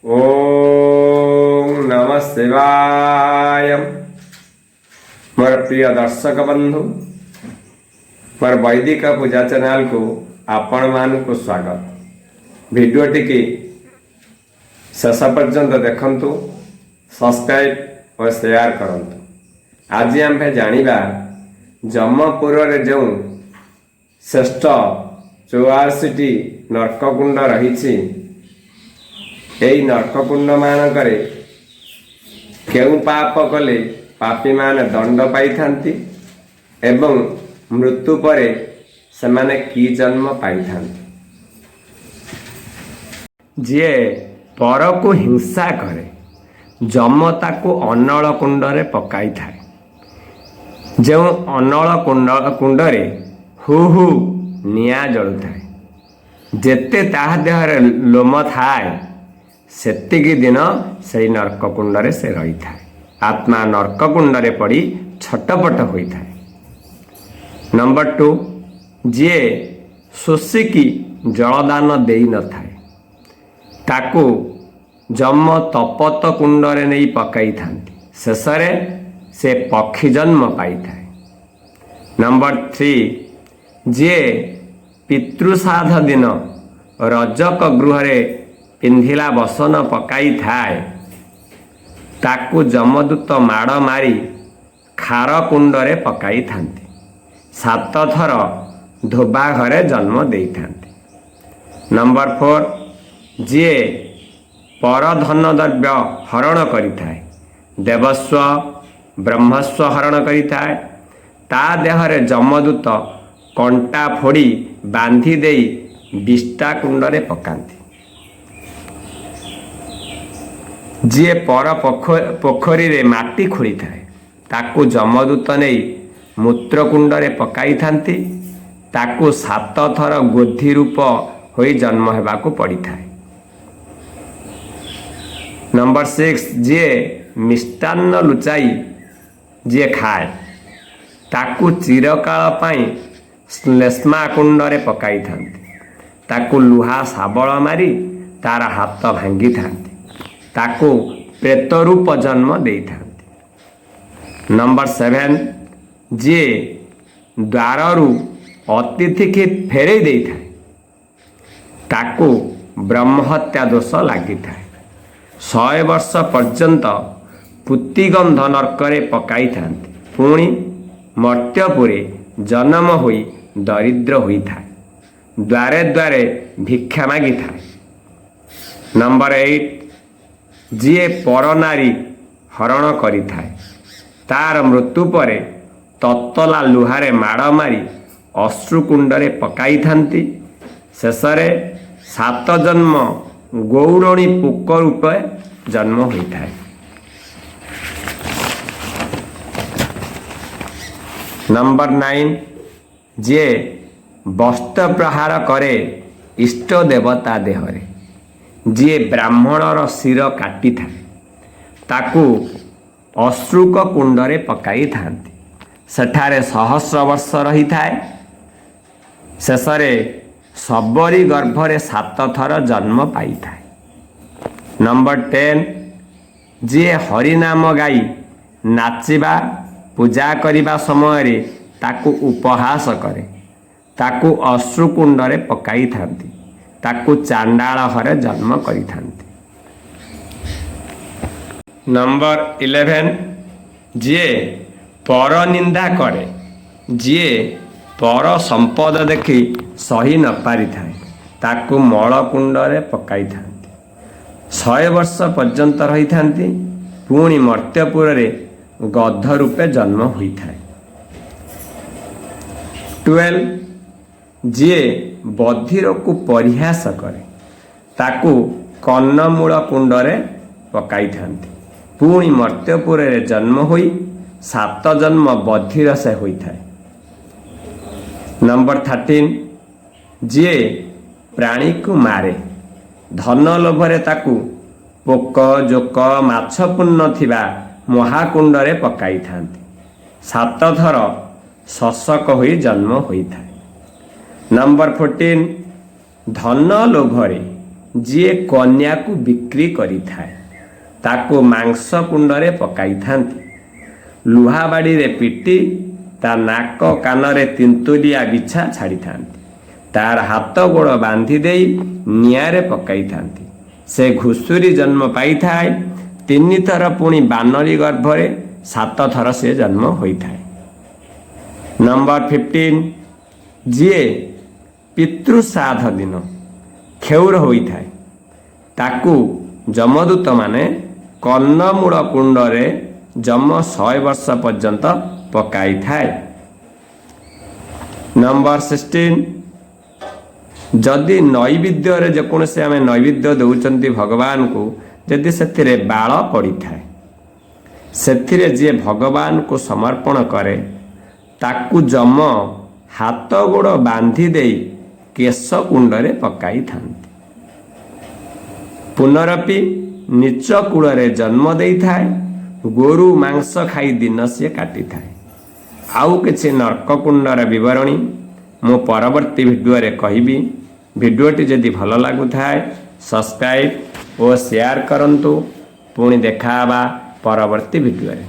ओम नमः शिवाय। मोर प्रिय दर्शक बंधु, मोर वैदिक पूजा चैनल को आपण मान को स्वागत। वीडियो टी शेष पर्यंत देखंतु, सब्सक्राइब और शेयर करंतु। आज आम जानिबा जमपुर रे जो श्रेष्ठ 84टी नरककुंड रही, यही नरककुंड मानकरे केउ पाप कले पापी मान दंड पाई थांती एवं मृत्यु परे सेमाने की जन्म पाई थांती। जे पर को हिंसा करे जम ताको अनल कुंड रे पकाई थाए। जो अनल कुंडरे हु हु निया जलु थाए, जेते ताहा देहरे लोम थाए सेतिकी दिन से नरककुंड रे से रही थाए। आत्मा नरककुंड रे पड़ी छटपट होई थाए। नंबर 2, जे शोषिकी जलदान देई न थाए ताकू जम तपत कुंड रे नहीं पकाई थांती, शेषरे से पक्षी जन्म पाई थाए। नंबर 3, जे पितृसाध दिन रजक गृह रे पिंधिला बसन पकाई थाए ताकू जमदूत माड़ मारी खार कुंड रे पकाई थांती, 7 थर धोबा घरे जन्म देई थांती। नंबर 4, जे पर धन द्रव्य हरण करी थाए, देवस्व ब्रह्मस्व हरण करी थाए, ता देहरे जमदूत कंटा फोड़ी बांधी देई विष्टा कुंड रे पकांती। जी पर पोखरी रे माटी खोली थाए ताकू जमदूत नहीं मूत्रकुंड रे पकाई थांती, ताकू 7 थर गोधी रूप होई जन्म हेबाकू पड़ी थाए। नंबर 6, जे मिष्टान्न लुचाई जे खाए ताकू चिरकाल पाई श्लेष्मा कुंड रे पकाई थांती, ताकू लुहा शाबल मारी तार हाथ भांगी थांती, ताकू प्रेत रूप जन्म देई थांती। नंबर 7, जे द्वाररू अतिथि की फेरे देई थाए ताकू ब्रह्महत्या दोष लगी थाए। 100 वर्ष पर्यंत पुतिगंध नरकरे पकाई थांती, पुणी मर्त्यपुरे जन्म होई दरिद्र होई थाए, द्वारे द्वारे भिक्षा मागी थाए। नंबर 8, जी पर नारी हरण करी थाए तार मृत्यु परे ततला लुहारे माड़ मारी अश्रुकुंड रे पकाई थांती, शेषरे 7 जन्म गौरणी पोक रूपे जन्म होई थाए। नंबर 9, जे वस्त्र प्रहार करे इष्ट देवता देहरे, जी ब्राह्मणर शिर काटी थाए ताकू अश्रुक कुंड रे पकाई थांती, सेठारे सहस्र वर्ष रही थाए, शेषरे सबरी गर्भरे 7 थर जन्म पाई थाए। नंबर 10, जी हरिनाम गाई नाचिबा पूजा करिबा समय रे ताकू उपहास करे ताकू अश्रुकुंड रे पकाई थांती, ताकू चांडाल घरे जन्म करी थांती। नंबर 11, जे पर निंदा करे, जी पर संपद देखी सही न पारि थाए ताकू मलकुंड रे पकाई थांती, 100 वर्ष पर्यंत रही थांती, पुणी मर्त्यपुर रे गध रूपे जन्म होई थाए। 12, जे बधिर को परिहास करे ताकू कन्नमूल कुंड रे पकाई थांती, पुणी मर्त्यपुर रे जन्म होई 7 जन्म बधिर से होई थाए। नंबर 13, जे प्राणी को मारे धन लोभरे ताकू पोक जोक माछ पुण्य थिबा महाकुंड रे पकाई थांती, 7 थर शशक होई जन्म होई थाए। नंबर 14, धन लोभरे ଯିଏ କନ୍ୟାକୁ ବିକ୍ରି କରିଥାଏ ତାକୁ ମାଂସ କୁଣ୍ଡରେ ପକାଇଥାନ୍ତି। ଲୁହା ବାଡ଼ିରେ ପିଟି ତା ନାକ କାନରେ ତିନ୍ତୁଲିଆ ବିଛା ଛାଡ଼ିଥାନ୍ତି। ତାର ହାତ ଗୋଡ଼ ବାନ୍ଧି ଦେଇ ନିଆଁରେ ପକାଇଥାନ୍ତି। ସେ ଘୁଷୁରୀ ଜନ୍ମ ପାଇଥାଏ। 3 ଥର ପୁଣି ବାନରୀ ଗର୍ଭରେ 7 ଥର ସେ ଜନ୍ମ ହୋଇଥାଏ। ନମ୍ବର 15 ଯିଏ ପିତୃଶ୍ରାଦ୍ଧ ଦିନ କ୍ଷୌର ହୋଇଥାଏ ତାକୁ ଯମଦୂତ ମାନେ କର୍ଣ୍ଣମୂଳ କୁଣ୍ଡରେ ଯମ 100 ବର୍ଷ ପର୍ଯ୍ୟନ୍ତ ପକାଇଥାଏ। ନମ୍ବର 16 ଯଦି ନୈବେଦ୍ୟରେ ଯେକୌଣସି ଆମେ ନୈବେଦ୍ୟ ଦେଉଛନ୍ତି ଭଗବାନଙ୍କୁ, ଯଦି ସେଥିରେ ବାଳ ପଡ଼ିଥାଏ ସେଥିରେ ଯିଏ ଭଗବାନଙ୍କୁ ସମର୍ପଣ କରେ ତାକୁ ଯମ ହାତ ଗୋଡ଼ ବାନ୍ଧି ଦେଇ କେଶ କୁଣ୍ଡରେ ପକାଇଥାନ୍ତି। ପୁନରପି ନିଚ କୂଳରେ ଜନ୍ମ ଦେଇଥାଏ। ଗୋରୁ ମାଂସ ଖାଇ ଦିନ ସିଏ କାଟିଥାଏ। ଆଉ କିଛି ନର୍କକୁଣ୍ଡର ବିବରଣୀ ମୁଁ ପରବର୍ତ୍ତୀ ଭିଡ଼ିଓରେ କହିବି। ଭିଡ଼ିଓଟି ଯଦି ଭଲ ଲାଗୁଥାଏ ସବସ୍କ୍ରାଇବ୍ ଓ ସେୟାର କରନ୍ତୁ। ପୁଣି ଦେଖା ହେବା ପରବର୍ତ୍ତୀ ଭିଡ଼ିଓରେ।